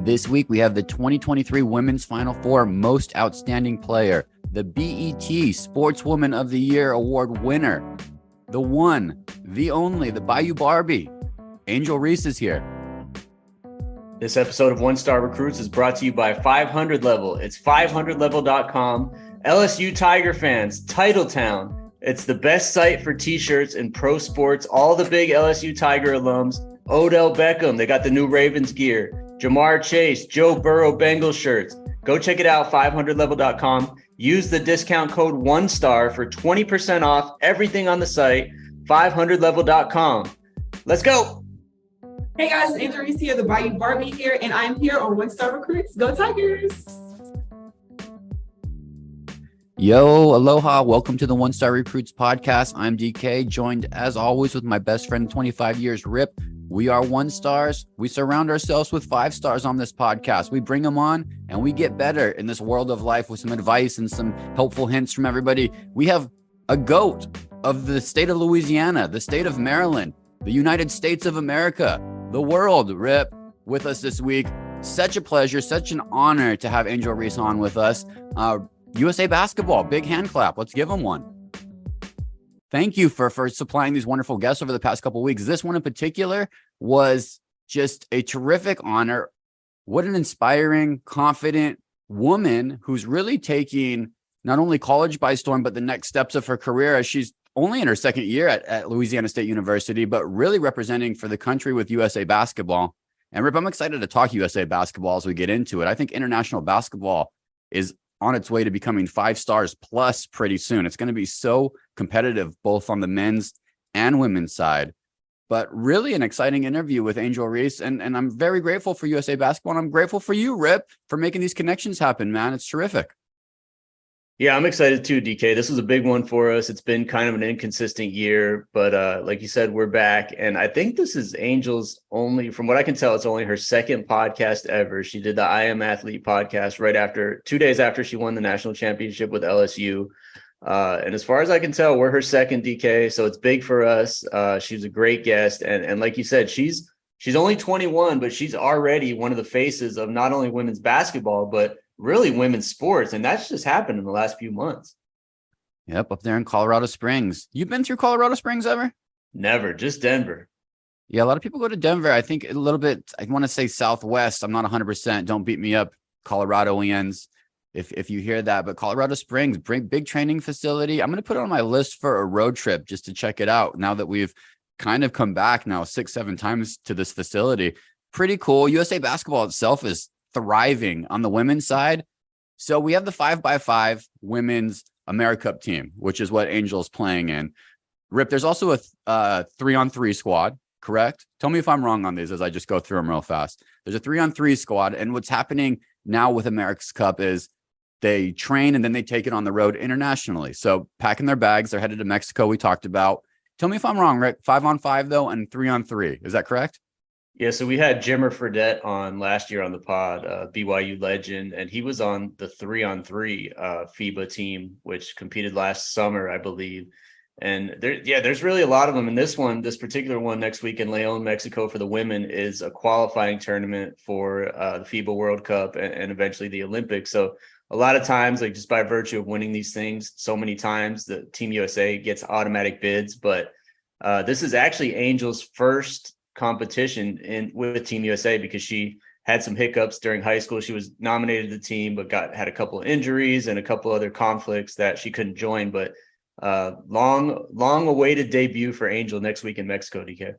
This week, we have the 2023 Women's Final Four Most Outstanding Player, the BET Sportswoman of the Year Award winner, the one, the only, the Bayou Barbie. Angel Reese is here. This episode of One Star Recruits is brought to you by 500 Level. It's 500level.com. LSU Tiger fans, Titletown. It's the best site for t-shirts and pro sports. All the big LSU Tiger alums. Odell Beckham, they got the new Ravens gear. Jamar Chase, Joe Burrow Bengals shirts. Go check it out, 500level.com. Use the discount code ONESTAR for 20% off everything on the site, 500level.com. Let's go. Hey guys, it's Angel Reese here, the Bayou Barbie here, and I'm here on One Star Recruits. Go Tigers! Yo, aloha. Welcome to the One Star Recruits podcast. I'm DK, joined as always with my best friend 25 years, Rip. We are one stars. We surround ourselves with 5 stars on this podcast. We bring them on and we get better in this world of life with some advice and some helpful hints from everybody. We have a GOAT of the state of Louisiana, the state of Maryland, the United States of America, the world, Rip, with us this week. Such a pleasure, such an honor to have Angel Reese on with us. USA Basketball, big hand clap. Let's give them one. Thank you for supplying these wonderful guests over the past couple of weeks. This one in particular was just a terrific honor. What an inspiring, confident woman who's really taking not only college by storm, but the next steps of her career as she's only in her second year at Louisiana State University, but really representing for the country with USA Basketball. And Rip, I'm excited to talk USA Basketball as we get into it. I think international basketball is on its way to becoming 5 stars plus pretty soon. It's going to be so competitive, both on the men's and women's side, but really an exciting interview with Angel Reese. And I'm very grateful for USA Basketball. And I'm grateful for you, Rip, for making these connections happen, man. It's terrific. Yeah, I'm excited too, DK. This was a big one for us. It's been kind of an inconsistent year, but like you said, we're back. And I think this is Angel's only, from what I can tell, it's only her second podcast ever. She did the I Am Athlete podcast right after, 2 days after she won the national championship with LSU. And as far as I can tell, we're her second, DK. So it's big for us. She's a great guest. And like you said, she's only 21, but she's already one of the faces of not only women's basketball, but really women's sports. And that's just happened in the last few months. Yep. Up there in Colorado Springs. You've been through Colorado Springs ever? Never, just Denver. Yeah. A lot of people go to Denver. I think a little bit, I want to say Southwest. I'm not 100%. Don't beat me up, Coloradoans, if you hear that, but Colorado Springs, big training facility. I'm going to put it on my list for a road trip just to check it out. Now that we've kind of come back now 6-7 times to this facility, pretty cool. USA Basketball itself is thriving on the women's side. So we have the 5x5 women's AmeriCup team, which is what Angel's playing in. Rip, there's also a 3-on-3 squad, correct? Tell me if I'm wrong on these as I just go through them real fast. There's a 3-on-3 squad. And what's happening now with America's Cup is they train and then they take it on the road internationally. So packing their bags, they're headed to Mexico. We talked about. Tell me if I'm wrong, Rick. 5-on-5 though, and 3-on-3. Is that correct? Yeah, so we had Jimmer Fredette on last year on the pod, BYU legend, and he was on the 3-on-3 FIBA team, which competed last summer, I believe. And there's really a lot of them. And this particular one next week in Leon, Mexico for the women is a qualifying tournament for the FIBA World Cup and eventually the Olympics. So a lot of times, like just by virtue of winning these things so many times, the Team USA gets automatic bids. But this is actually Angel's first competition with Team USA because she had some hiccups during high school. She was nominated to the team, but had a couple of injuries and a couple other conflicts that she couldn't join. But long awaited debut for Angel next week in Mexico, DK.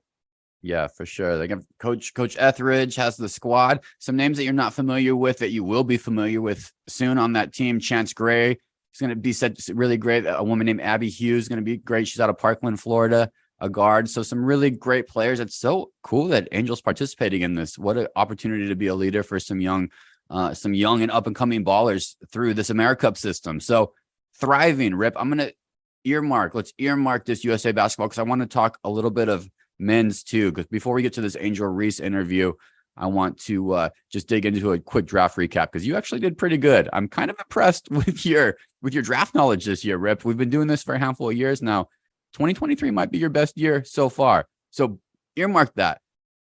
Yeah, for sure. Like Coach Etheridge has the squad. Some names that you're not familiar with that you will be familiar with soon on that team. Chance Gray is going to be really great. A woman named Abby Hughes is going to be great. She's out of Parkland, Florida. A guard. So some really great players. It's so cool that Angel's participating in this. What an opportunity to be a leader for some young and up and coming ballers through this AmeriCup system. So thriving, Rip. Let's earmark this USA Basketball because I want to talk a little bit of men's too. Because before we get to this Angel Reese interview, I want to just dig into a quick draft recap because you actually did pretty good. I'm kind of impressed with your draft knowledge this year, Rip. We've been doing this for a handful of years now. 2023 might be your best year so far. So earmark that.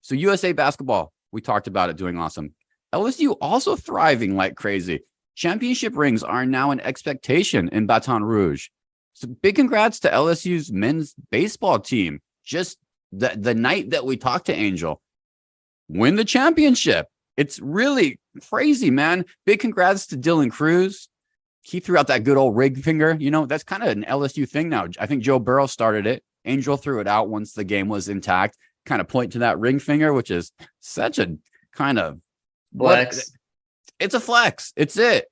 So USA Basketball, we talked about it doing awesome. LSU also thriving like crazy. Championship rings are now an expectation in Baton Rouge. So big congrats to LSU's men's baseball team. Just the night that we talked to Angel, win the championship. It's really crazy, man. Big congrats to Dylan Cruz. He threw out that good old rig finger. You know, that's kind of an LSU thing now. I think Joe Burrow started it. Angel threw it out once the game was intact, kind of point to that ring finger, which is such a kind of flex. It's a flex. It's it.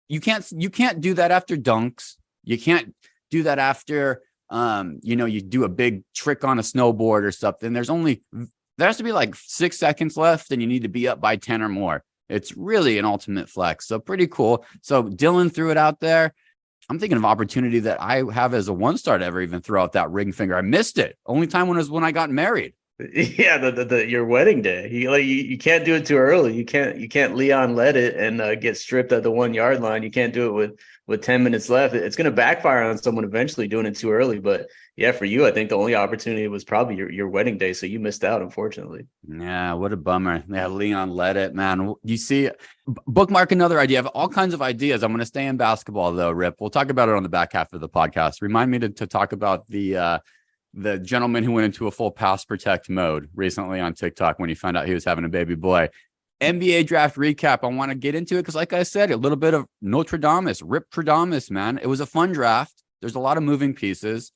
You can't do that after dunks. You can't do that after you do a big trick on a snowboard or something. There has to be like 6 seconds left and you need to be up by 10 or more. It's really an ultimate flex. So pretty cool. So Dylan threw it out there. I'm thinking of opportunity that I have as a 1-star to ever even throw out that ring finger. I missed it. Only time was when I got married. Yeah, your wedding day. You can't do it too early. You can't Leon let it and get stripped at the 1 yard line. You can't do it with 10 minutes left. It's going to backfire on someone eventually doing it too early. But yeah, for you, I think the only opportunity was probably your wedding day. So you missed out, unfortunately. Yeah, what a bummer. Yeah, Leon let it, man. You see, bookmark another idea. I have all kinds of ideas. I'm going to stay in basketball though, Rip. We'll talk about it on the back half of the podcast. Remind me to talk about the gentleman who went into a full pass protect mode recently on TikTok when he found out he was having a baby boy. NBA draft recap. I want to get into it because, like I said, a little bit of Rip-Tradamus, man. It was a fun draft. There's a lot of moving pieces.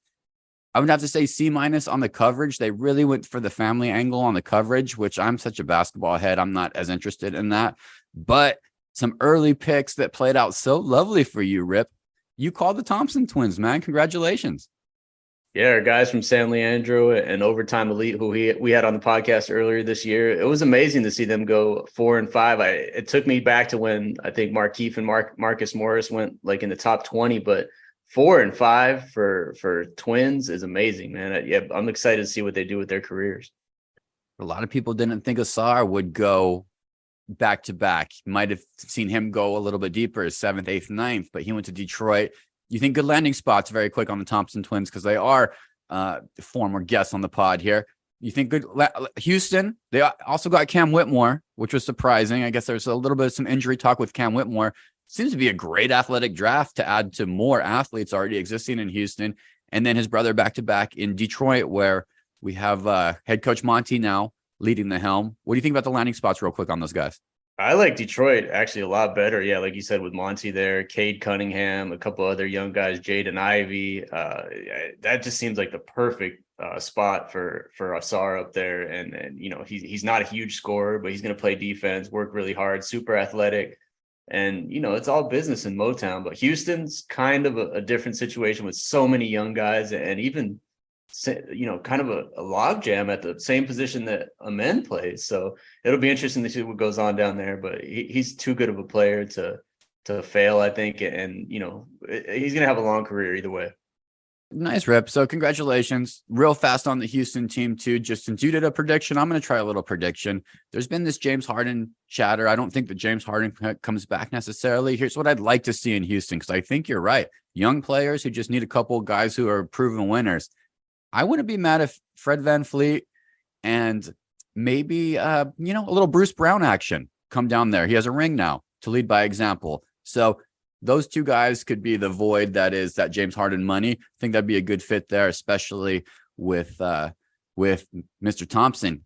I would have to say C- on the coverage. They really went for the family angle on the coverage, which I'm such a basketball head. I'm not as interested in that. But some early picks that played out so lovely for you, Rip. You called the Thompson twins, man. Congratulations. Yeah, our guys from San Leandro and Overtime Elite, who we had on the podcast earlier this year. It was amazing to see them go 4-5. It took me back to when I think Markieff and Marcus Morris went like in the top 20, but 4-5 for twins is amazing, man. Yeah, I'm excited to see what they do with their careers. A lot of people didn't think Asar would go back to back. Might have seen him go a little bit deeper, 7th, 8th, 9th, but he went to Detroit. You think good landing spots very quick on the Thompson twins because they are former guests on the pod here. You think good Houston? They also got Cam Whitmore, which was surprising. I guess there's a little bit of some injury talk with Cam Whitmore. Seems to be a great athletic draft to add to more athletes already existing in Houston. And then his brother back-to-back in Detroit, where we have head coach Monty now leading the helm. What do you think about the landing spots real quick on those guys? I like Detroit actually a lot better. Yeah, like you said, with Monty there, Cade Cunningham, a couple other young guys, Jaden Ivey. That just seems like the perfect spot for Asar up there. And he's not a huge scorer, but he's going to play defense, work really hard, super athletic. And, it's all business in Motown. But Houston's kind of a different situation with so many young guys and even kind of a logjam at the same position that Amen plays. So it'll be interesting to see what goes on down there, but he's too good of a player to fail, I think. And, he's going to have a long career either way. Nice, Rip. So congratulations. Real fast on the Houston team too. Just since you did a prediction, I'm going to try a little prediction. There's been this James Harden chatter. I don't think that James Harden comes back necessarily. Here's what I'd like to see in Houston, because I think you're right. Young players who just need a couple of guys who are proven winners. I wouldn't be mad if Fred VanVleet and maybe, a little Bruce Brown action come down there. He has a ring now to lead by example. So those two guys could be the void that is that James Harden money. I think that'd be a good fit there, especially with Mr. Thompson.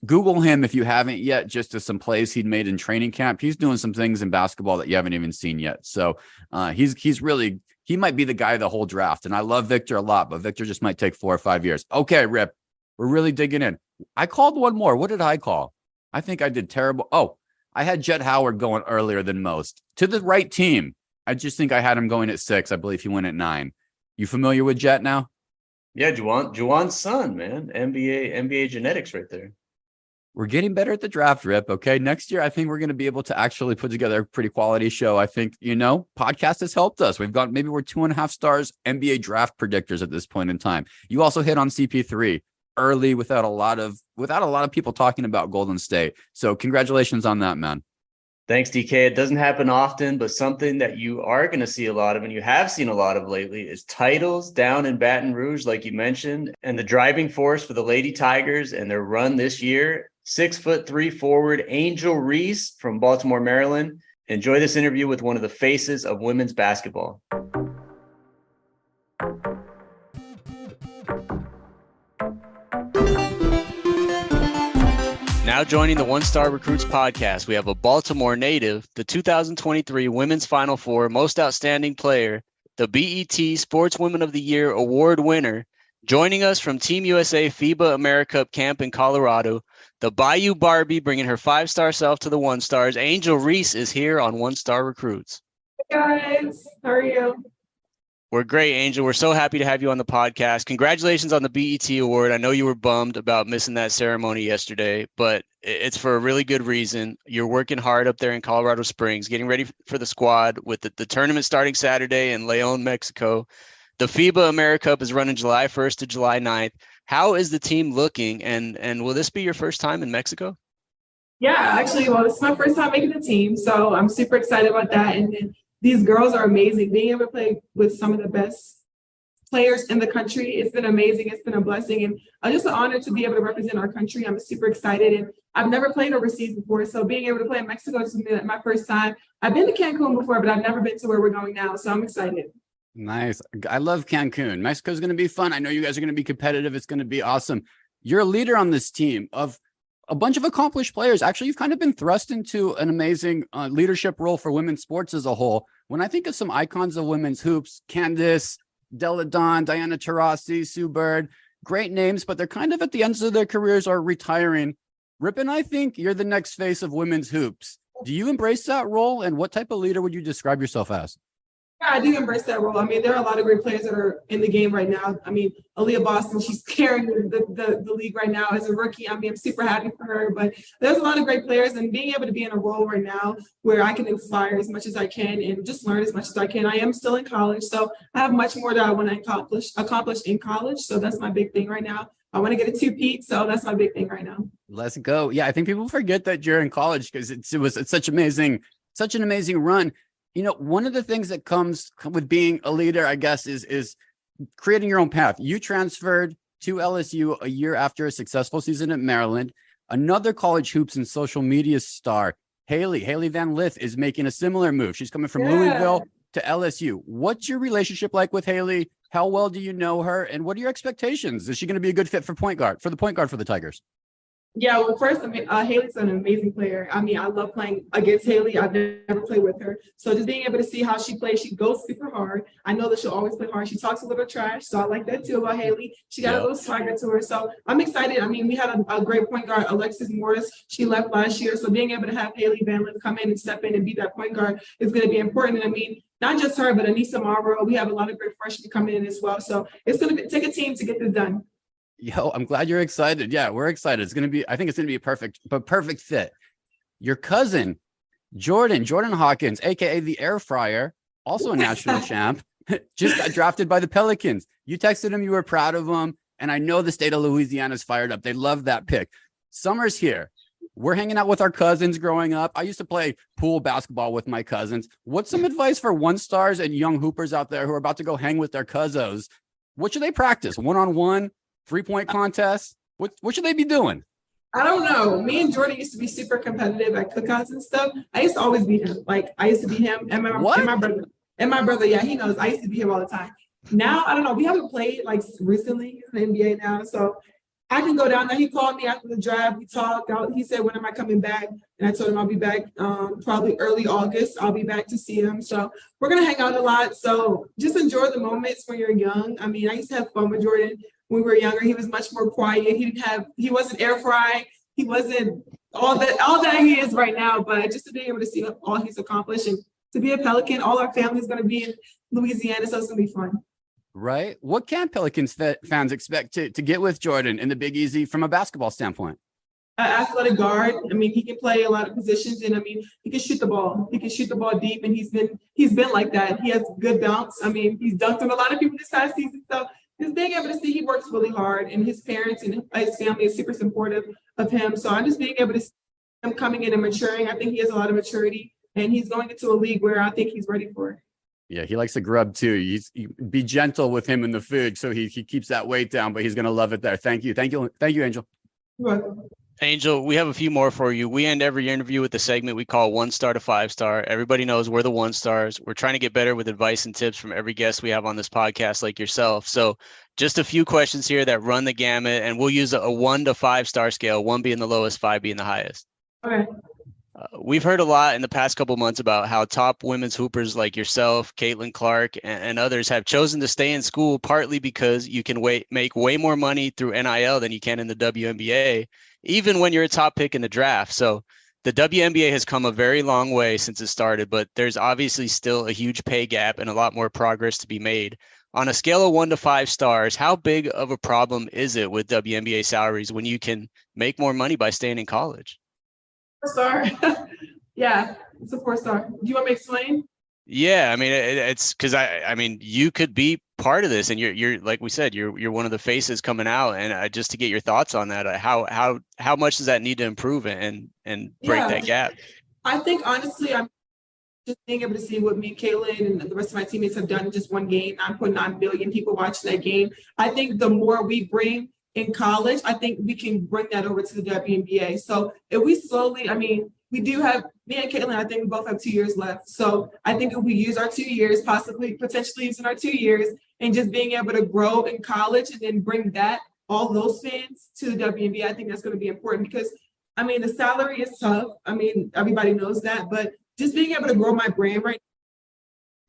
Google him if you haven't yet, just to some plays he'd made in training camp. He's doing some things in basketball that you haven't even seen yet. So he might be the guy of the whole draft. And I love Victor a lot, but Victor just might take 4 or 5 years. Okay, Rip, we're really digging in. I called one more. What did I call? I think I did terrible. Oh, I had Jet Howard going earlier than most to the right team. I just think I had him going at 6. I believe he went at 9. You familiar with Jet now? Yeah, Juwan's son, man. NBA genetics right there. We're getting better at the draft, Rip. Okay. Next year, I think we're going to be able to actually put together a pretty quality show. I think, podcast has helped us. We're 2.5 stars NBA draft predictors at this point in time. You also hit on CP3 early without a lot of people talking about Golden State. So congratulations on that, man. Thanks, DK. It doesn't happen often, but something that you are going to see a lot of, and you have seen a lot of lately, is titles down in Baton Rouge, like you mentioned. And the driving force for the Lady Tigers and their run this year 6'3" forward Angel Reese from Baltimore, Maryland. Enjoy this interview with one of the faces of women's basketball. Now joining the One Star Recruits podcast, we have a Baltimore native, the 2023 Women's Final Four Most Outstanding Player, the BET Sportswoman of the Year Award winner, joining us from Team USA FIBA AmeriCup camp in Colorado, the Bayou Barbie bringing her 5-star self to the One Stars. Angel Reese is here on One Star Recruits. Hey guys, how are you? We're great, Angel. We're so happy to have you on the podcast. Congratulations on the BET Award. I know you were bummed about missing that ceremony yesterday, but it's for a really good reason. You're working hard up there in Colorado Springs, getting ready for the squad with the tournament starting Saturday in León, Mexico. The FIBA AmeriCup is running July 1st to July 9th. How is the team looking, and will this be your first time in Mexico? Yeah, actually, well, this is my first time making the team, so I'm super excited about that. And then these girls are amazing. Being able to play with some of the best players in the country, it's been amazing. It's been a blessing, and just an honor to be able to represent our country. I'm super excited, and I've never played overseas before, so being able to play in Mexico is my first time. I've been to Cancun before, but I've never been to where we're going now, so I'm excited. Nice. I love Cancun. Mexico's going to be fun. I know you guys are going to be competitive. It's going to be awesome. You're a leader on this team of a bunch of accomplished players. Actually, you've kind of been thrust into an amazing leadership role for women's sports as a whole. When I think of some icons of women's hoops, Candace, Della Don, Diana Taurasi, Sue Bird, great names, but they're kind of at the ends of their careers or retiring. Rippin, I think you're the next face of women's hoops. Do you embrace that role? And what type of leader would you describe yourself as? Yeah, I do embrace that role. I mean, there are a lot of great players that are in the game right now. I mean, Aaliyah Boston, she's carrying the league right now as a rookie. I mean, I'm super happy for her, but there's a lot of great players, and being able to be in a role right now where I can inspire as much as I can and just learn as much as I can. I am still in college, so I have much more that I want to accomplish in college. So that's my big thing right now. I want to get a 2-peat, so that's my big thing right now. Let's go. Yeah, I think people forget that you're in college because it's such an amazing run. You know, one of the things that comes with being a leader, I guess, is creating your own path. You transferred to LSU a year after a successful season at Maryland. Another college hoops and social media star, Haley Van Lith, is making a similar move. She's coming from Louisville to LSU. What's your relationship like with Haley? How well do you know her? And what are your expectations? Is she going to be a good fit for the point guard for the Tigers? Yeah, well, first, I mean, Haley's an amazing player. I mean, I love playing against Haley. I've never played with her. So just being able to see how she plays, she goes super hard. I know that she'll always play hard. She talks a little trash, so I like that too about Haley. She got a little swagger to her. So I'm excited. I mean, we had a great point guard, Alexis Morris. She left last year. So being able to have Haley Van Lith come in and step in and be that point guard is going to be important. And I mean, not just her, but Anissa Marlborough. We have a lot of great freshmen coming in as well. So it's going to take a team to get this done. Yo, I'm glad you're excited. Yeah, we're excited. I think it's going to be a perfect fit. Your cousin, Jordan Hawkins, AKA the air fryer, also a national champ, just got drafted by the Pelicans. You texted him, you were proud of him. And I know the state of Louisiana is fired up. They love that pick. Summer's here. We're hanging out with our cousins growing up. I used to play pool basketball with my cousins. What's some advice for one stars and young hoopers out there who are about to go hang with their cousins? What should they practice? One-on-one? 3-point contest? What should they be doing? I don't know. Me and Jordan used to be super competitive at cookouts and stuff. I used to always beat him. Like, I used to beat him and my brother. And my brother, yeah, he knows. I used to beat him all the time. Now, I don't know. We haven't played, like, recently in the NBA now. So I can go down there. He called me after the draft. We talked. He said, when am I coming back? And I told him I'll be back probably early August. I'll be back to see him. So we're going to hang out a lot. So just enjoy the moments when you're young. I mean, I used to have fun with Jordan. When we were younger, he was much more quiet. He wasn't air fry. He wasn't all that he is right now. But just to be able to see all he's accomplished and to be a Pelican, all our family is going to be in Louisiana, so it's going to be fun. Right. What can Pelicans fans expect to get with Jordan in the Big Easy from a basketball standpoint? Athletic guard. I mean, he can play a lot of positions, and I mean, he can shoot the ball. He can shoot the ball deep, and he's been like that. He has good dunks. I mean, he's dunked on a lot of people this past season. So just being able to see he works really hard, and his parents and his family is super supportive of him. So I'm just being able to see him coming in and maturing. I think he has a lot of maturity, and he's going into a league where I think he's ready for it. Yeah, he likes to grub too. You be gentle with him in the food so he keeps that weight down, but he's going to love it there. Thank you, Angel. You're welcome. Angel, we have a few more for you. We end every interview with the segment we call 1 star to 5 star. Everybody knows we're the 1 stars. We're trying to get better with advice and tips from every guest we have on this podcast, like yourself. So just a few questions here that run the gamut, and we'll use a 1 to 5 star scale, 1 being the lowest, 5 being the highest. Okay. We've heard a lot in the past couple months about how top women's hoopers like yourself, Caitlin Clark, and others have chosen to stay in school partly because you can make way more money through NIL than you can in the WNBA, even when you're a top pick in the draft. So the WNBA has come a very long way since it started, but there's obviously still a huge pay gap and a lot more progress to be made. On a scale of 1 to 5 stars, how big of a problem is it with WNBA salaries when you can make more money by staying in college? 4-star. Yeah, it's a 4-star. Do you want me to explain? Yeah, I mean, it's because I mean, you could be part of this, and you're like we said, you're one of the faces coming out, and just to get your thoughts on that, how much does that need to improve and break that gap? I think honestly, I'm just being able to see what me, Caitlin, and the rest of my teammates have done in just one game. 9.9 billion people watching that game. I think the more we bring in college, I think we can bring that over to the WNBA. So if we slowly, I mean, we do have, me and Caitlin, I think we both have 2 years left. So I think if we use our 2 years, potentially using our 2 years and just being able to grow in college and then bring all those fans to the WNBA, I think that's going to be important because, I mean, the salary is tough. I mean, everybody knows that, but just being able to grow my brand right now,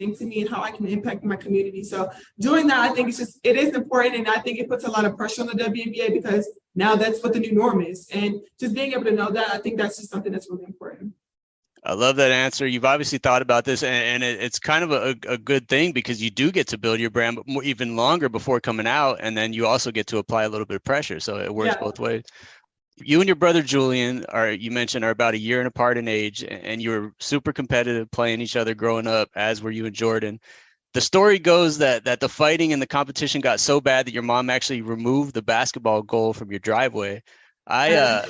to me and how I can impact my community. So doing that, I think it is important. And I think it puts a lot of pressure on the WNBA because now that's what the new norm is. And just being able to know that, I think that's just something that's really important. I love that answer. You've obviously thought about this, and it's kind of a good thing because you do get to build your brand even longer before coming out. And then you also get to apply a little bit of pressure. So it works both ways. You and your brother Julian you mentioned are about a year apart in age, and you were super competitive playing each other growing up, as were you and Jordan. The story goes that the fighting and the competition got so bad that your mom actually removed the basketball goal from your driveway. I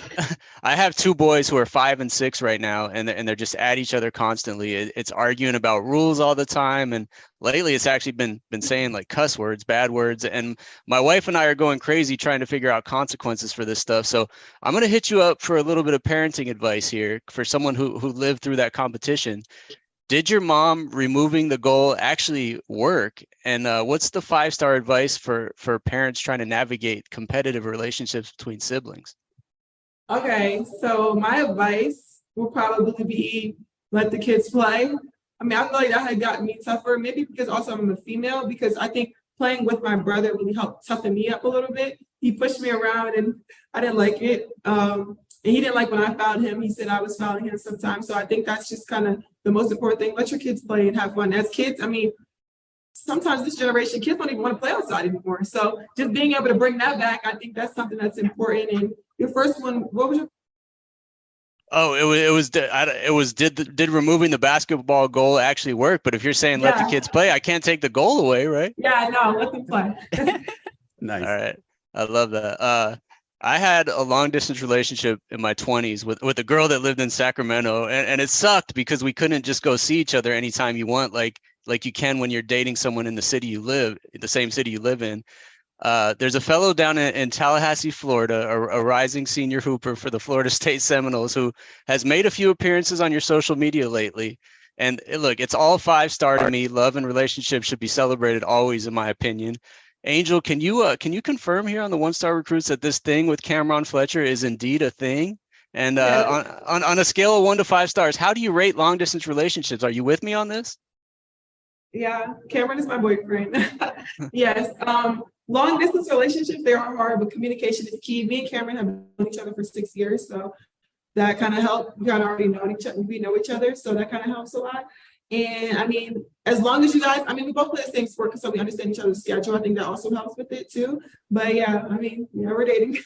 have 2 boys who are 5 and 6 right now, and they're just at each other constantly. It's arguing about rules all the time, and lately it's actually been saying like cuss words, bad words, and my wife and I are going crazy trying to figure out consequences for this stuff. So I'm going to hit you up for a little bit of parenting advice here for someone who lived through that competition. Did your mom removing the goal actually work? And what's the 5-star advice for parents trying to navigate competitive relationships between siblings? Okay, so my advice will probably be let the kids play. I mean, I feel like that had gotten me tougher, maybe because also I'm a female, because I think playing with my brother really helped toughen me up a little bit. He pushed me around and I didn't like it. And he didn't like when I fouled him. He said I was fouling him sometimes. So I think that's just kind of the most important thing. Let your kids play and have fun. As kids, I mean, sometimes this generation, kids don't even want to play outside anymore. So just being able to bring that back, I think that's something that's important. And your first one, what was your? Oh, did removing the basketball goal actually work? But if you're saying let the kids play, I can't take the goal away, right? Yeah, no, let them play. Nice. All right. I love that. I had a long distance relationship in my 20s with a girl that lived in Sacramento, and it sucked because we couldn't just go see each other anytime you want, like you can when you're dating someone in the same city you live in. There's a fellow down in Tallahassee, Florida, a rising senior hooper for the Florida State Seminoles who has made a few appearances on your social media lately. And look, it's all 5-star to me. Love and relationships should be celebrated always, in my opinion. Angel, can you confirm here on the 1-star recruits that this thing with Cameron Fletcher is indeed a thing? And on a scale of 1 to 5 stars, how do you rate long distance relationships? Are you with me on this? Yeah, Cameron is my boyfriend. Yes. Long distance relationships, they are hard, but communication is key. Me and Cameron have known each other for 6 years, so that kind of helped. We kind of already know each other. We know each other, so that kind of helps a lot. And I mean, as long as you guys, I mean, we both play the same sport, so we understand each other's schedule. I think that also helps with it too. But yeah, I mean, we're dating.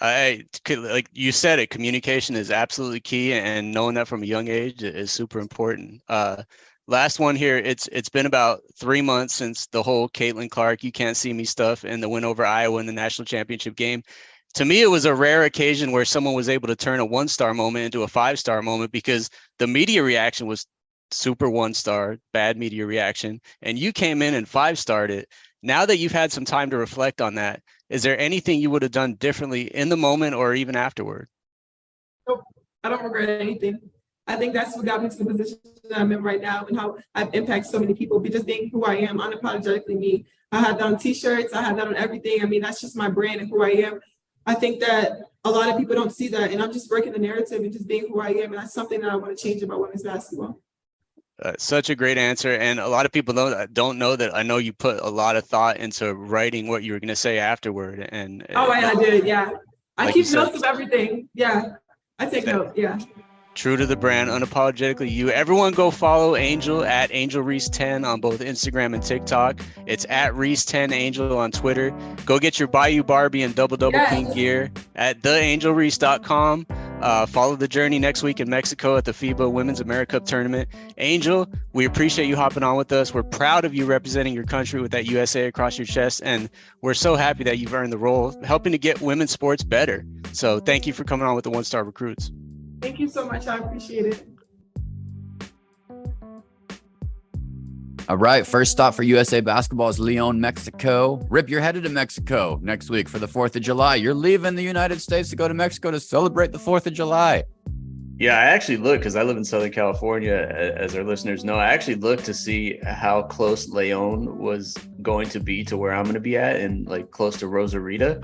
Like you said, communication is absolutely key, and knowing that from a young age is super important. Last one here. It's been about 3 months since the whole Caitlin Clark, you can't see me stuff and the win over Iowa in the national championship game. To me, it was a rare occasion where someone was able to turn a 1-star moment into a 5-star moment because the media reaction was super 1-star, bad media reaction, and you came in and 5-starred it. Now that you've had some time to reflect on that, is there anything you would have done differently in the moment or even afterward? Nope. I don't regret anything. I think that's what got me to the position that I'm in right now and how I've impacted so many people. Just being who I am, unapologetically me. I have that on t-shirts. I have that on everything. I mean, that's just my brand and who I am. I think that a lot of people don't see that. And I'm just breaking the narrative and just being who I am. And that's something that I want to change about women's basketball. Such a great answer. And a lot of people don't know that. I know you put a lot of thought into writing what you were going to say afterward. And oh, yeah, I did. Yeah. I like keep notes of everything. Yeah. I take notes. Yeah. True to the brand, unapologetically you. Everyone go follow Angel at Angel Reese 10 on both Instagram and TikTok. It's at Reese 10 Angel on Twitter. Go get your Bayou Barbie and Double King gear at theangelreese.com. Follow the journey next week in Mexico at the FIBA Women's America Cup tournament. Angel, we appreciate you hopping on with us. We're proud of you representing your country with that USA across your chest, and we're so happy that you've earned the role helping to get women's sports better. So thank you for coming on with the One Star Recruits. Thank you so much. I appreciate it. All right. First stop for USA basketball is León, Mexico. Rip, you're headed to Mexico next week for the 4th of July. You're leaving the United States to go to Mexico to celebrate the 4th of July. Yeah, I actually looked because I live in Southern California, as our listeners know. I actually looked to see how close León was going to be to where I'm going to be at, and like close to Rosarita.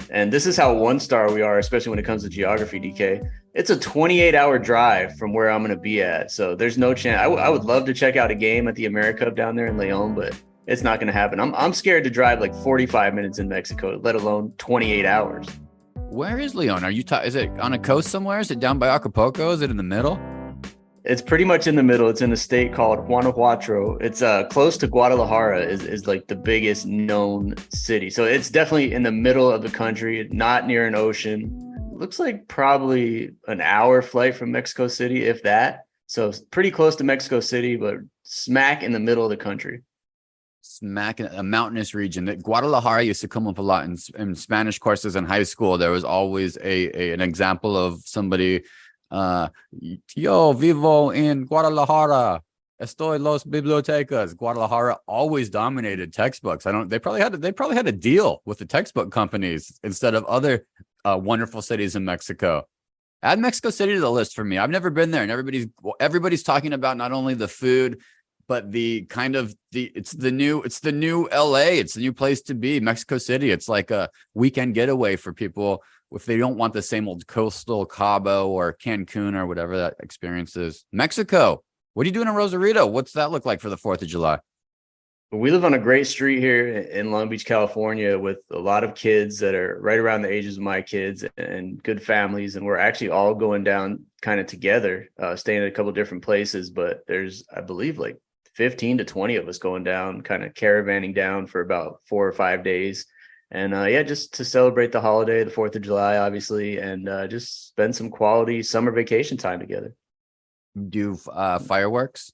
And this is how one star we are, especially when it comes to geography, DK. It's a 28-hour drive from where I'm going to be at. So there's no chance. I would love to check out a game at the America Cup down there in León, but it's not going to happen. I'm scared to drive like 45 minutes in Mexico, let alone 28 hours. Where is León? Are you? Is it on a coast somewhere? Is it down by Acapulco? Is it in the middle? It's pretty much in the middle. It's in a state called Guanajuato. It's close to Guadalajara is like the biggest known city. So it's definitely in the middle of the country, not near an ocean. Looks like probably an hour flight from Mexico City, if that. So pretty close to Mexico City, but smack in the middle of the country. Smack in a mountainous region. That Guadalajara used to come up a lot in Spanish courses in high school. There was always an example of somebody, yo vivo en Guadalajara. Estoy los bibliotecas. Guadalajara always dominated textbooks. They probably had a deal with the textbook companies instead of other wonderful cities in Mexico. Add Mexico City to the list for me. I've never been there, and everybody's talking about not only the food, but the kind of it's the new LA. It's the new place to be. Mexico City. It's like a weekend getaway for people if they don't want the same old coastal Cabo or Cancun or whatever that experience is. Mexico. What are you doing in Rosarito? What's that look like for the 4th of July? We live on a great street here in Long Beach, California, with a lot of kids that are right around the ages of my kids and good families. And we're actually all going down kind of together, staying at a couple of different places. But there's, I believe, like 15 to 20 of us going down, kind of caravanning down for about 4 or 5 days. And just to celebrate the holiday, the 4th of July, obviously, and just spend some quality summer vacation time together. Do firecrackers?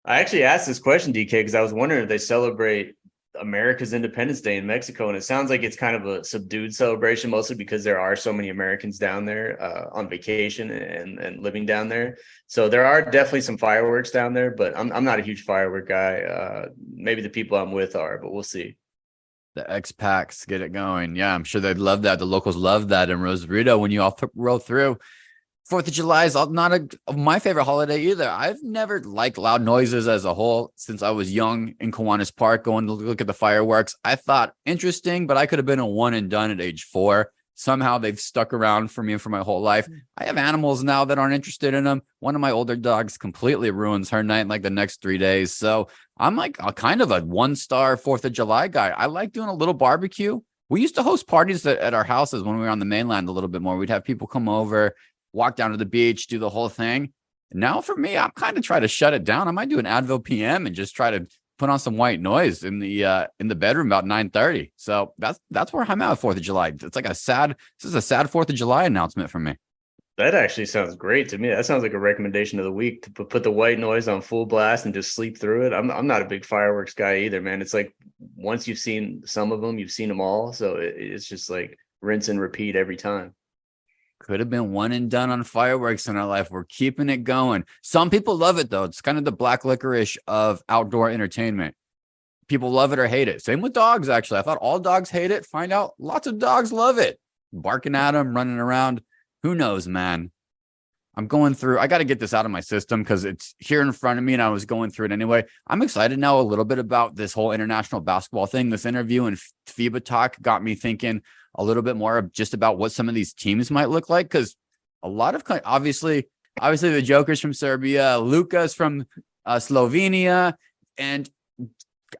I actually asked this question, DK, because I was wondering if they celebrate America's Independence Day in Mexico. And it sounds like it's kind of a subdued celebration, mostly because there are so many Americans down there on vacation and living down there. So there are definitely some fireworks down there, but I'm not a huge firework guy. Maybe the people I'm with are, but we'll see. The expats get it going. Yeah, I'm sure they'd love that. The locals love that in Rosarito when you all roll through. 4th of July is not my favorite holiday either. I've never liked loud noises as a whole since I was young in Kiwanis Park going to look at the fireworks. I thought interesting, but I could have been a one and done at age 4. Somehow they've stuck around for me for my whole life. I have animals now that aren't interested in them. One of my older dogs completely ruins her night like the next 3 days. So I'm like a kind of a 1-star 4th of July guy. I like doing a little barbecue. We used to host parties at our houses when we were on the mainland a little bit more. We'd have people come over, walk down to the beach, do the whole thing. Now for me, I'm kind of trying to shut it down. I might do an Advil PM and just try to put on some white noise in the bedroom about 9:30. So that's where I'm at with 4th of July. It's like this is a sad 4th of July announcement for me. That actually sounds great to me. That sounds like a recommendation of the week, to put the white noise on full blast and just sleep through it. I'm not a big fireworks guy either, man. It's like once you've seen some of them, you've seen them all. So it's just like rinse and repeat every time. Could have been one and done on fireworks in our life. We're keeping it going. Some people love it, though. It's kind of the black licorice of outdoor entertainment. People love it or hate it. Same with dogs, actually. I thought all dogs hate it. Find out lots of dogs love it. Barking at them, running around. Who knows, man? I'm going through. I got to get this out of my system because it's here in front of me and I was going through it anyway. I'm excited now a little bit about this whole international basketball thing. This interview and FIBA talk got me thinking a little bit more of just about what some of these teams might look like, because a lot of obviously the Joker's from Serbia, Luka's from Slovenia, and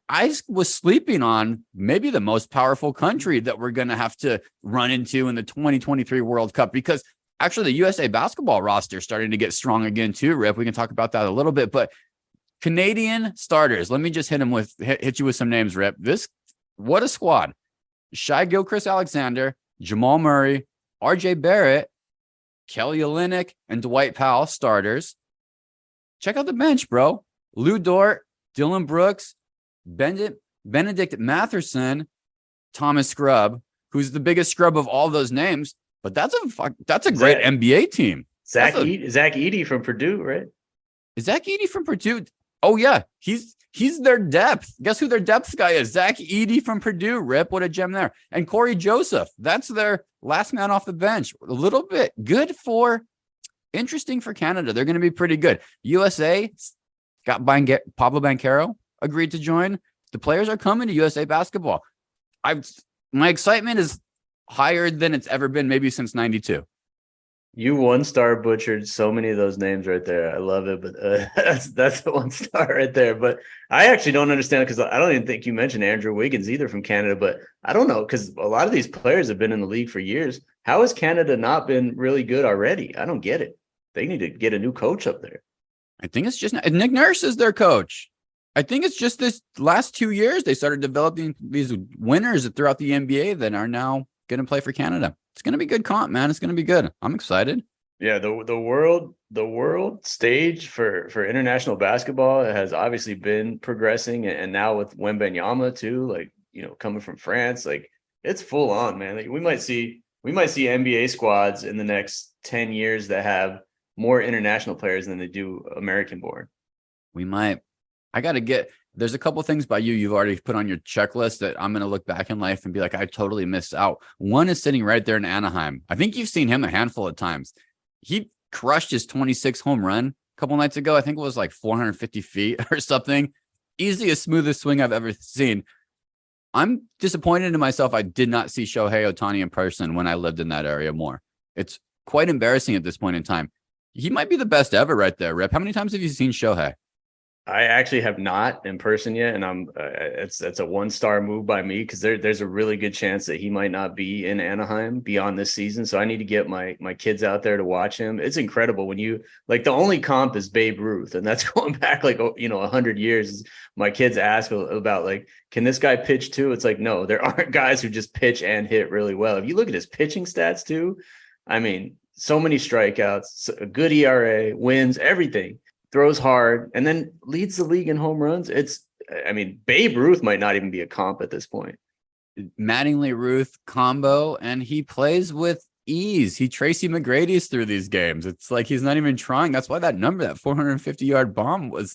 I was sleeping on maybe the most powerful country that we're going to have to run into in the 2023 World Cup, because actually the USA basketball roster is starting to get strong again too, Rip. We can talk about that a little bit, but Canadian starters, let me just hit you with some names, Rip. What a squad. Shai Gilgeous-Alexander, Jamal Murray, RJ Barrett, Kelly Olynyk, and Dwight Powell starters. Check out the bench, bro. Lou Dort, Dylan Brooks, Benedict Matherson, Thomas Scrub, who's the biggest scrub of all those names. But that's a great NBA team. Zach Edey from Purdue, right? Is Zach Edey from Purdue? Oh yeah, he's their depth. Guess who their depth guy is? Zach Edey from Purdue. Rip, what a gem there. And Corey Joseph. That's their last man off the bench. A little bit interesting for Canada. They're going to be pretty good. USA got Pablo Banchero agreed to join. The players are coming to USA basketball. My excitement is higher than it's ever been, maybe since 92. You one star butchered so many of those names right there. I love it, but that's the one star right there. But I actually don't understand, because I don't even think you mentioned Andrew Wiggins either from Canada. But I don't know, because a lot of these players have been in the league for years. How has Canada not been really good already? I don't get it. They need to get a new coach up there. I think it's just Nick Nurse is their coach. I think it's just this last 2 years they started developing these winners throughout the NBA that are now going to play for Canada. It's going to be good comp, man. It's going to be good. I'm excited. Yeah, the world stage for international basketball has obviously been progressing, and now with Wembanyama too, like, coming from France, like, it's full on, man. Like, we might see NBA squads in the next 10 years that have more international players than they do American born. We might. There's a couple things by you've already put on your checklist that I'm going to look back in life and be like, I totally missed out. One is sitting right there in Anaheim. I think you've seen him a handful of times. He crushed his 26 home run a couple nights ago. I think it was like 450 feet or something. Easiest, smoothest swing I've ever seen. I'm disappointed in myself. I did not see Shohei Ohtani in person when I lived in that area more. It's quite embarrassing at this point in time. He might be the best ever right there, Rip. How many times have you seen Shohei? I actually have not in person yet, and it's a one-star move by me, because there's a really good chance that he might not be in Anaheim beyond this season. So I need to get my kids out there to watch him. It's incredible when you, like, the only comp is Babe Ruth, and that's going back 100 years. My kids ask about, like, can this guy pitch too? It's like, no, there aren't guys who just pitch and hit really well. If you look at his pitching stats too, I mean, so many strikeouts, a good ERA, wins, everything. Throws hard, and then leads the league in home runs. Babe Ruth might not even be a comp at this point. Mattingly Ruth combo, and he plays with ease. He Tracy McGrady's through these games. It's like he's not even trying. That's why that 450-yard bomb was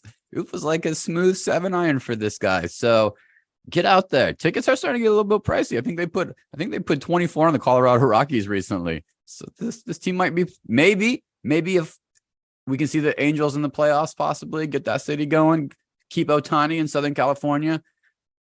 like a smooth 7-iron for this guy. So get out there. Tickets are starting to get a little bit pricey. I think they put 24 on the Colorado Rockies recently. So this team might be maybe if we can see the Angels in the playoffs, possibly get that city going, keep Ohtani in Southern California.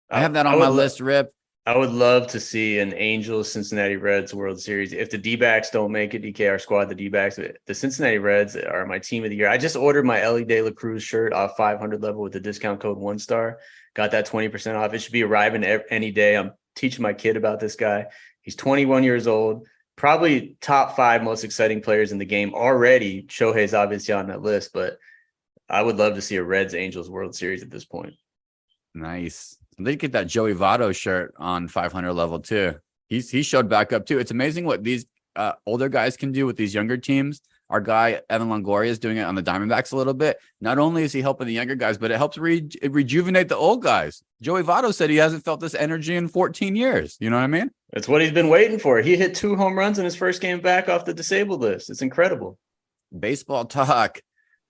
I have that on my list, Rip. I would love to see an Angels Cincinnati Reds World Series. If the D-backs don't make it, DK, our squad, the D-backs, the Cincinnati Reds are my team of the year. I just ordered my Ellie De La Cruz shirt off 500 level with the discount code 1-star. Got that 20% off. It should be arriving any day. I'm teaching my kid about this guy. He's 21 years old. Probably top 5 most exciting players in the game already. Shohei's obviously on that list, but I would love to see a Reds Angels World Series at this point. Nice. They get that Joey Votto shirt on 500 level too. He showed back up too. It's amazing what these older guys can do with these younger teams. Our guy Evan Longoria is doing it on the Diamondbacks a little bit. Not only is he helping the younger guys, but it helps rejuvenate the old guys. Joey Votto said he hasn't felt this energy in 14 years. You know what I mean? That's what he's been waiting for. He hit 2 home runs in his first game back off the disabled list. It's incredible. Baseball talk.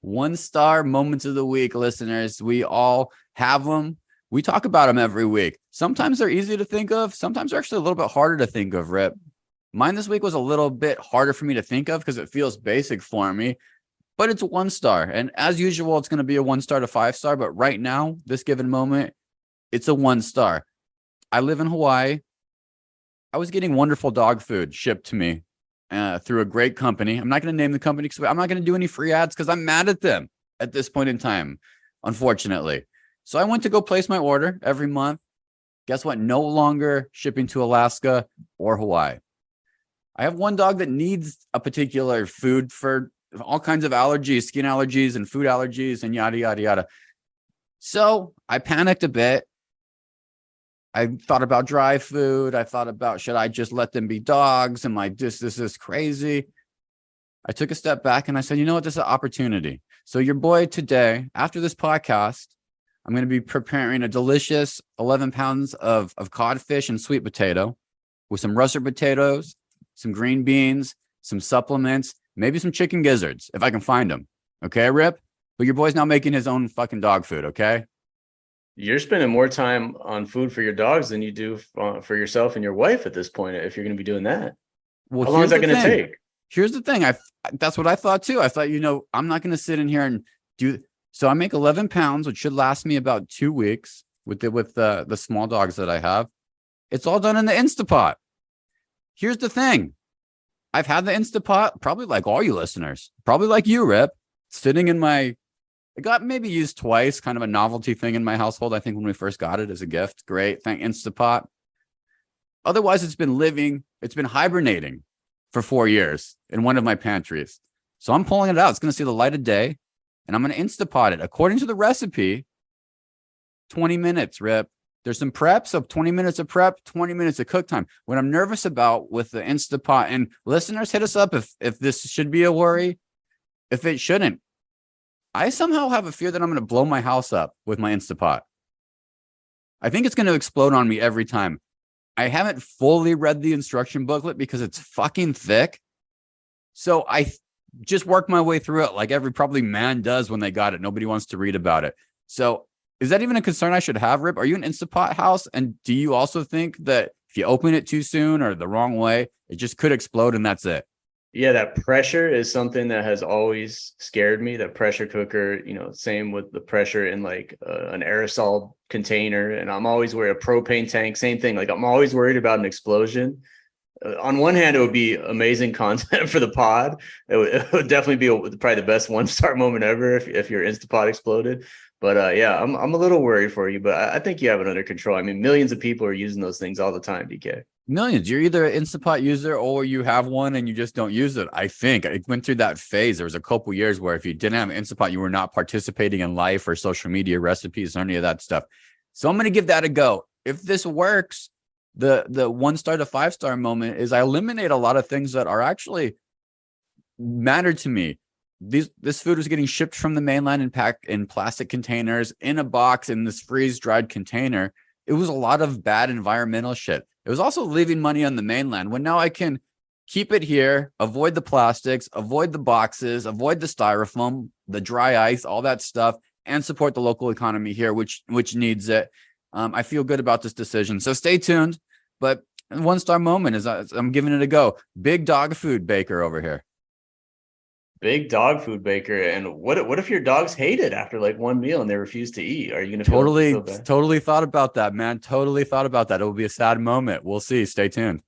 1-star moments of the week, listeners. We all have them. We talk about them every week. Sometimes they're easy to think of. Sometimes they're actually a little bit harder to think of, Rip. Mine this week was a little bit harder for me to think of because it feels basic for me, but it's a 1-star. And as usual, it's going to be a 1-star to 5-star. But right now, this given moment, it's a 1-star. I live in Hawaii. I was getting wonderful dog food shipped to me through a great company. I'm not going to name the company because I'm not going to do any free ads because I'm mad at them at this point in time, unfortunately. So I went to go place my order every month. Guess what? No longer shipping to Alaska or Hawaii. I have one dog that needs a particular food for all kinds of allergies, skin allergies and food allergies and yada, yada, yada. So I panicked a bit. I thought about dry food. I thought about, should I just let them be dogs? Am I this is crazy? I took a step back and I said, you know what? This is an opportunity. So your boy today, after this podcast, I'm going to be preparing a delicious 11 pounds of codfish and sweet potato with some russet potatoes, some green beans, some supplements, maybe some chicken gizzards if I can find them. Okay, Rip? But your boy's now making his own fucking dog food, okay? You're spending more time on food for your dogs than you do for yourself and your wife at this point, if you're going to be doing that. Well, how long is that going to take? Here's the thing. That's what I thought too. I thought, I'm not going to sit in here and do. So I make 11 pounds, which should last me about 2 weeks with the small dogs that I have. It's all done in the Instapot. Here's the thing. I've had the Instapot, probably like all you listeners, probably like you, Rip, sitting in my, it got maybe used twice, kind of a novelty thing in my household. I think when we first got it as a gift. Great. Thank Instapot. Otherwise, it's been hibernating for 4 years in one of my pantries. So I'm pulling it out. It's going to see the light of day and I'm going to Instapot it. According to the recipe, 20 minutes, Rip. There's some prep, so 20 minutes of prep, 20 minutes of cook time. What I'm nervous about with the Instapot, and listeners, hit us up if this should be a worry, if it shouldn't. I somehow have a fear that I'm going to blow my house up with my Instapot. I think it's going to explode on me every time. I haven't fully read the instruction booklet because it's fucking thick. So I just worked my way through it like every probably man does when they got it. Nobody wants to read about it. So is that even a concern I should have, Rip? Are you an Instapot house? And do you also think that if you open it too soon or the wrong way, it just could explode and that's it? Yeah, that pressure is something that has always scared me. That pressure cooker, same with the pressure in like an aerosol container. And I'm always worried, a propane tank, same thing. Like I'm always worried about an explosion. On one hand, it would be amazing content for the pod. It would definitely be probably the best 1-star moment ever if your Instapot exploded. But yeah, I'm a little worried for you, but I think you have it under control. I mean, millions of people are using those things all the time, DK. Millions. You're either an Instapot user or you have one and you just don't use it. I think I went through that phase. There was a couple years where if you didn't have an Instapot, you were not participating in life or social media recipes or any of that stuff. So I'm going to give that a go. If this works, the 1-star to 5-star moment is I eliminate a lot of things that are actually matter to me. This food was getting shipped from the mainland and packed in plastic containers in a box in this freeze-dried container. It was a lot of bad environmental shit. It was also leaving money on the mainland when now I can keep it here, avoid the plastics, avoid the boxes, avoid the styrofoam, the dry ice, all that stuff, and support the local economy here, which needs it. I feel good about this decision. So stay tuned. But 1-star moment is I'm giving it a go. Big dog food baker over here. Big dog food baker. And what if your dogs hate it after like one meal and they refuse to eat? Are you going to feel bad? Totally thought about that, man. Totally thought about that. It will be a sad moment. We'll see. Stay tuned.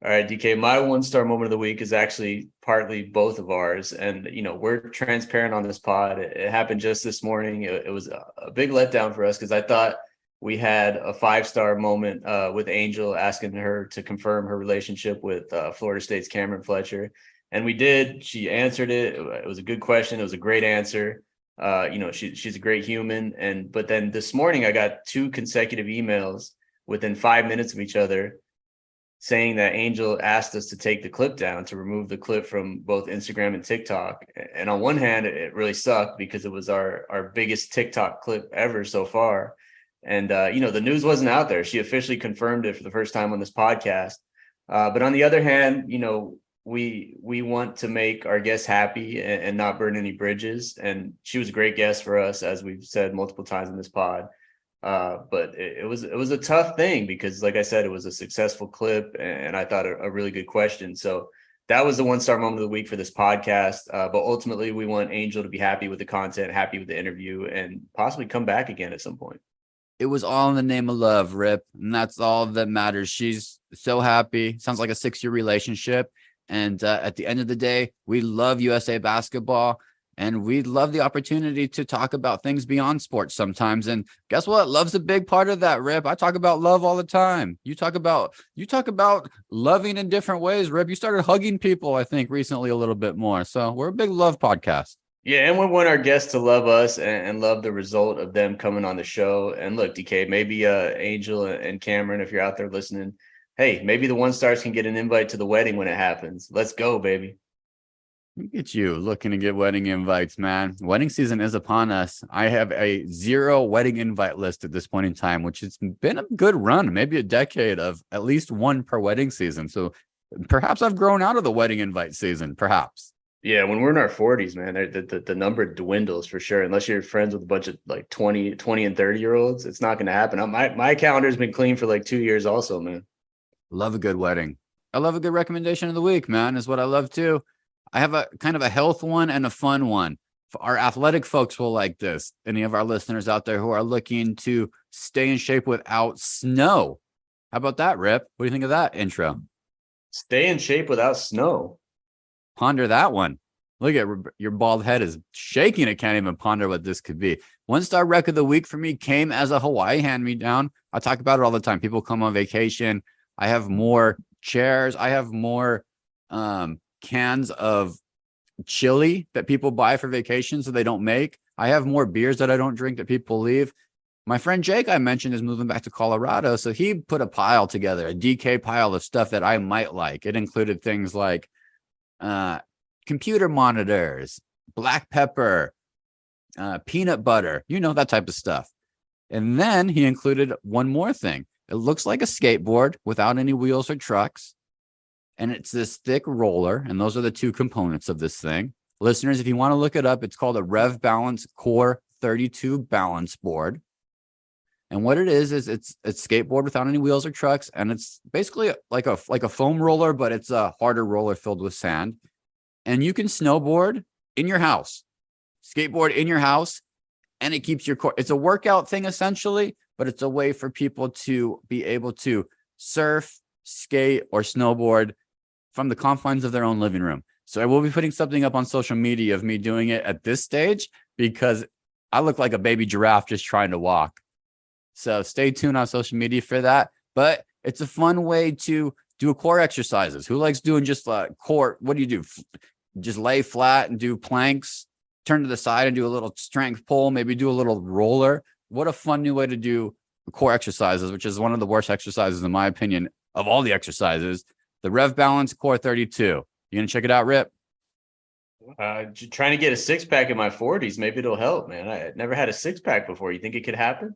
All right, DK, my 1-star moment of the week is actually partly both of ours. And, we're transparent on this pod. It happened just this morning. It was a big letdown for us because I thought we had a 5-star moment with Angel asking her to confirm her relationship with Florida State's Cameron Fletcher. And we did. She answered it. It was a good question. It was a great answer. She's a great human. But then this morning I got 2 consecutive emails within 5 minutes of each other saying that Angel asked us to take the clip down, to remove the clip from both Instagram and TikTok. And on one hand, it really sucked because it was our biggest TikTok clip ever so far. And, the news wasn't out there. She officially confirmed it for the first time on this podcast. But on the other hand, we want to make our guests happy and not burn any bridges. And she was a great guest for us, as we've said multiple times in this pod. But it was a tough thing because, like I said, it was a successful clip, and I thought a really good question. So that was the 1-star moment of the week for this podcast. But ultimately, we want Angel to be happy with the content, happy with the interview, and possibly come back again at some point. It was all in the name of love, Rip. And that's all that matters. She's so happy. Sounds like a 6-year relationship. And at the end of the day, we love USA basketball. And we love the opportunity to talk about things beyond sports sometimes. And guess what? Love's a big part of that, Rip. I talk about love all the time. You talk about loving in different ways, Rip. You started hugging people, I think, recently a little bit more. So we're a big love podcast. Yeah, and we want our guests to love us and love the result of them coming on the show. And look, DK, maybe Angel and Cameron, if you're out there listening, hey, maybe the 1-stars can get an invite to the wedding when it happens. Let's go, baby. Look at you looking to get wedding invites, man. Wedding season is upon us. I have a 0 wedding invite list at this point in time, which has been a good run, maybe a decade of at least 1 per wedding season. So perhaps I've grown out of the wedding invite season, perhaps. Yeah, when we're in our 40s, man, the number dwindles for sure. Unless you're friends with a bunch of like 20 and 30-year-olds, it's not going to happen. My calendar's been clean for like 2 years also, man. Love a good wedding. I love a good recommendation of the week, man, is what I love too. I have a kind of a health one and a fun one. Our athletic folks will like this. Any of our listeners out there who are looking to stay in shape without snow. How about that, Rip? What do you think of that intro? Stay in shape without snow. Ponder that one. Look at your bald head is shaking. It can't even ponder what this could be. 1-star rec of the week for me came as a Hawaii hand-me-down. I talk about it all the time. People come on vacation. I have more chairs. I have more cans of chili that people buy for vacation so they don't make. I have more beers that I don't drink that people leave. My friend Jake, I mentioned, is moving back to Colorado. So he put a pile together, a DK pile of stuff that I might like. It included things like computer monitors, black pepper, peanut butter, that type of stuff. And then he included one more thing. It looks like a skateboard without any wheels or trucks. And it's this thick roller. And those are the 2 components of this thing. Listeners, if you want to look it up, it's called a Rev Balance Core 32 balance board. And what it is it's a skateboard without any wheels or trucks. And it's basically like a foam roller, but it's a harder roller filled with sand. And you can snowboard in your house, skateboard in your house, and it keeps your core. It's a workout thing essentially, but it's a way for people to be able to surf, skate, or snowboard from the confines of their own living room. So I will be putting something up on social media of me doing it at this stage because I look like a baby giraffe just trying to walk. So stay tuned on social media for that. But it's a fun way to do core exercises. Who likes doing just core? What do you do? Just lay flat and do planks, turn to the side and do a little strength pull, maybe do a little roller. What a fun new way to do core exercises, which is one of the worst exercises, in my opinion, of all the exercises. The Rev Balance Core 32. You going to check it out, Rip? Trying to get a 6-pack in my 40s. Maybe it'll help, man. I never had a 6-pack before. You think it could happen?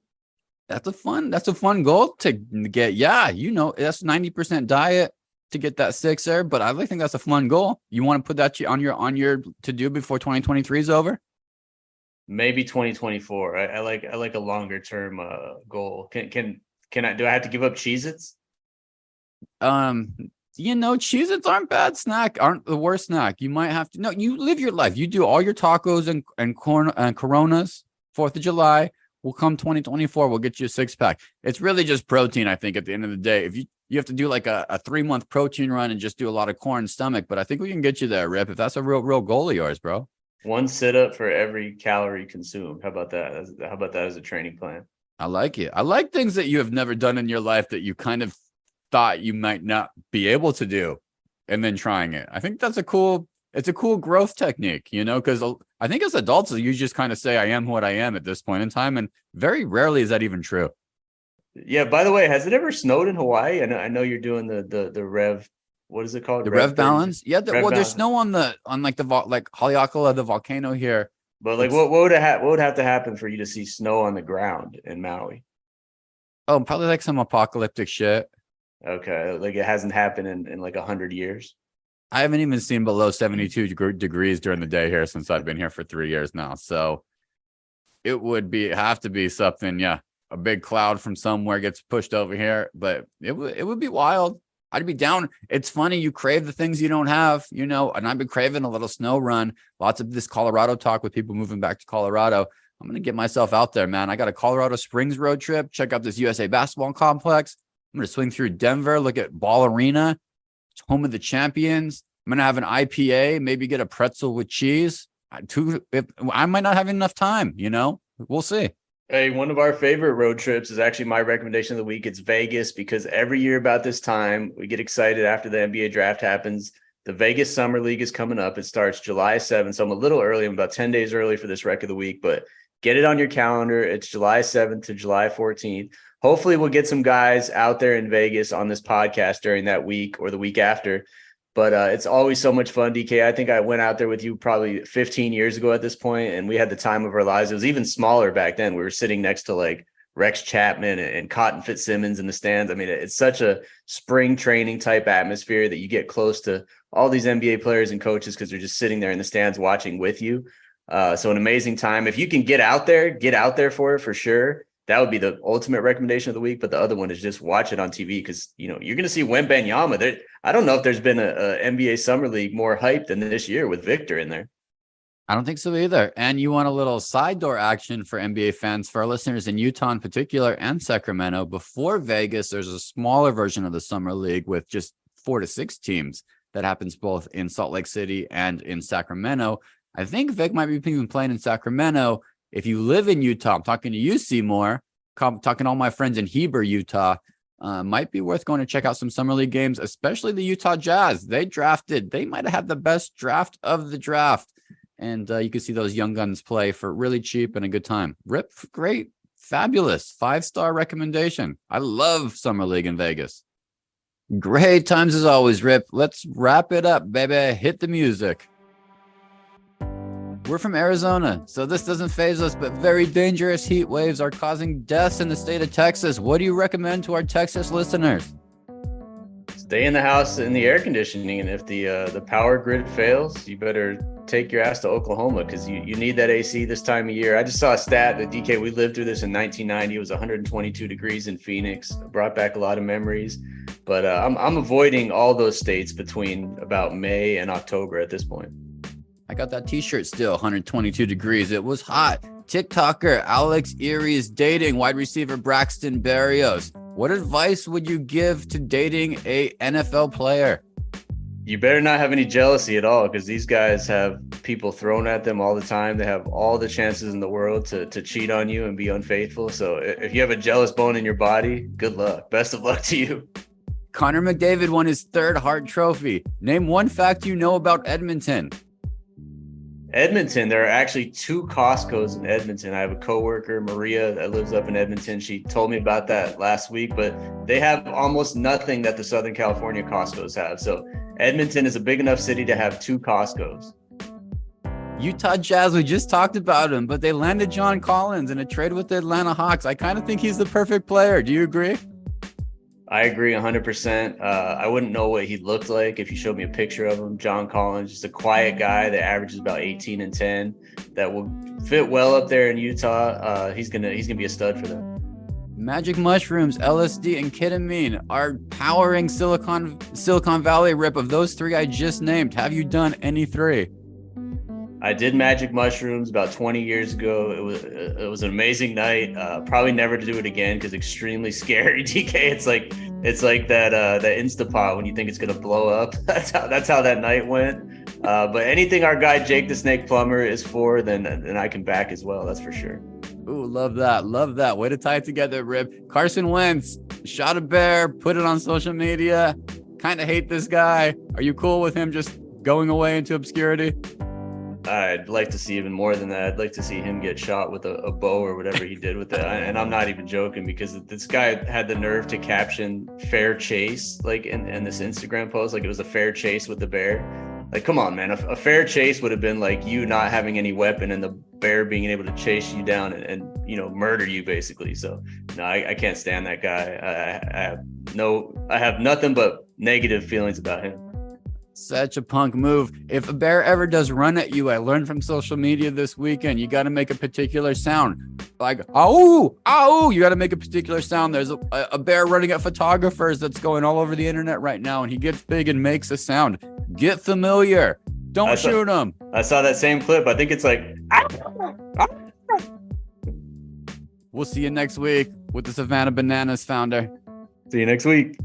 That's a fun goal to get. Yeah, that's 90% diet to get that 6er, but I really think that's a fun goal. You want to put that on your to do before 2023 is over? Maybe 2024. I like a longer term goal. Can I? Do I have to give up Cheez-Its? Cheez-Its aren't bad snack, aren't the worst snack. You might have to. No, you live your life. You do all your tacos and corn and Coronas. 4th of July. We'll come 2024. We'll get you a 6-pack. It's really just protein, I think, at the end of the day. If you have to do like a 3-month protein run and just do a lot of corn stomach, but I think we can get you there, Rip, if that's a real goal of yours, bro. 1 sit-up for every calorie consumed. How about that? How about that as a training plan? I like it. I like things that you have never done in your life that you kind of thought you might not be able to do and then trying it. I think it's a cool growth technique, because I think as adults, you just kind of say, I am what I am at this point in time. And very rarely is that even true. Yeah. By the way, has it ever snowed in Hawaii? I know you're doing the Rev. What is it called? The Rev Balance. Yeah. There's snow on like Haleakala, the volcano here. But like, what would have to happen for you to see snow on the ground in Maui? Oh, probably like some apocalyptic shit. Okay. Like it hasn't happened in like 100 years. I haven't even seen below 72 degrees during the day here since I've been here for 3 years now. So it would have to be something, yeah, a big cloud from somewhere gets pushed over here, but it would be wild. I'd be down. It's funny. You crave the things you don't have, and I've been craving a little snow run. Lots of this Colorado talk with people moving back to Colorado. I'm going to get myself out there, man. I got a Colorado Springs road trip. Check out this USA basketball complex. I'm going to swing through Denver, look at Ball Arena. It's home of the champions. I'm going to have an IPA, maybe get a pretzel with cheese. I might not have enough time, we'll see. Hey, one of our favorite road trips is actually my recommendation of the week. It's Vegas, because every year about this time, we get excited after the NBA draft happens. The Vegas Summer League is coming up. It starts July 7th. So I'm a little early. I'm about 10 days early for this rec of the week, but get it on your calendar. It's July 7th to July 14th. Hopefully we'll get some guys out there in Vegas on this podcast during that week or the week after. But it's always so much fun, DK. I think I went out there with you probably 15 years ago at this point, and we had the time of our lives. It was even smaller back then. We were sitting next to like Rex Chapman and Cotton Fitzsimmons in the stands. I mean, it's such a spring training type atmosphere that you get close to all these NBA players and coaches because they're just sitting there in the stands watching with you. So an amazing time. If you can get out there for it for sure. That would be the ultimate recommendation of the week. But the other one is just watch it on TV because, you're going to see Wembanyama. I don't know if there's been a NBA Summer League more hype than this year with Victor in there. I don't think so either. And you want a little side door action for NBA fans, for our listeners in Utah in particular and Sacramento. Before Vegas, there's a smaller version of the Summer League with just 4 to 6 teams that happens both in Salt Lake City and in Sacramento. I think Vic might be even playing in Sacramento. If you live in Utah, I'm talking to you, Seymour, talking to all my friends in Heber, Utah, might be worth going to check out some Summer League games, especially the Utah Jazz. They might have had the best draft of the draft. And you can see those young guns play for really cheap and a good time. Rip, great, fabulous, 5-star recommendation. I love Summer League in Vegas. Great times as always, Rip. Let's wrap it up, baby. Hit the music. We're from Arizona, so this doesn't faze us, but very dangerous heat waves are causing deaths in the state of Texas. What do you recommend to our Texas listeners? Stay in the house in the air conditioning, and if the power grid fails, you better take your ass to Oklahoma because you need that AC this time of year. I just saw a stat that, DK, we lived through this in 1990. It was 122 degrees in Phoenix. It brought back a lot of memories, but I'm avoiding all those states between about May and October at this point. I got that t-shirt still, 122 degrees. It was hot. TikToker Alex Erie is dating wide receiver Braxton Berrios. What advice would you give to dating a NFL player? You better not have any jealousy at all because these guys have people thrown at them all the time. They have all the chances in the world to cheat on you and be unfaithful. So if you have a jealous bone in your body, good luck. Best of luck to you. Connor McDavid won his 3rd Hart Trophy. Name one fact you know about Edmonton. Edmonton, there are actually 2 Costcos in Edmonton. I have a coworker, Maria, that lives up in Edmonton. She told me about that last week, but they have almost nothing that the Southern California Costcos have. So Edmonton is a big enough city to have 2 Costcos. Utah Jazz, we just talked about him, but they landed John Collins in a trade with the Atlanta Hawks. I kind of think he's the perfect player. Do you agree? I agree 100%. I wouldn't know what he looked like if you showed me a picture of him. John Collins, just a quiet guy that averages about 18 and 10 that will fit well up there in Utah. He's gonna be a stud for them. Magic mushrooms, LSD, and ketamine are powering Silicon Valley, Rip. Of those 3 I just named, have you done any 3? I did magic mushrooms about 20 years ago. It was an amazing night. Probably never to do it again because extremely scary. DK, it's like that Instapot when you think it's gonna blow up. That's how that night went. But anything our guy Jake the Snake Plumber is for, then I can back as well. That's for sure. Ooh, love that. Way to tie it together, Rip. Carson Wentz shot a bear, put it on social media. Kind of hate this guy. Are you cool with him just going away into obscurity? I'd like to see even more than that. I'd like to see him get shot with a bow or whatever he did with it. And I'm not even joking because this guy had the nerve to caption fair chase, like in this Instagram post, like it was a fair chase with the bear. Like, come on, man. A fair chase would have been like you not having any weapon and the bear being able to chase you down and murder you basically. So no, I can't stand that guy. I have nothing but negative feelings about him. Such a punk move. If a bear ever does run at you, I learned from social media this weekend, you got to make a particular sound. Like, ow, ow, you got to make a particular sound. There's a bear running at photographers that's going all over the internet right now, and he gets big and makes a sound. Get familiar. Don't shoot him. I saw that same clip. I think it's like, We'll see you next week with the Savannah Bananas founder. see you next week.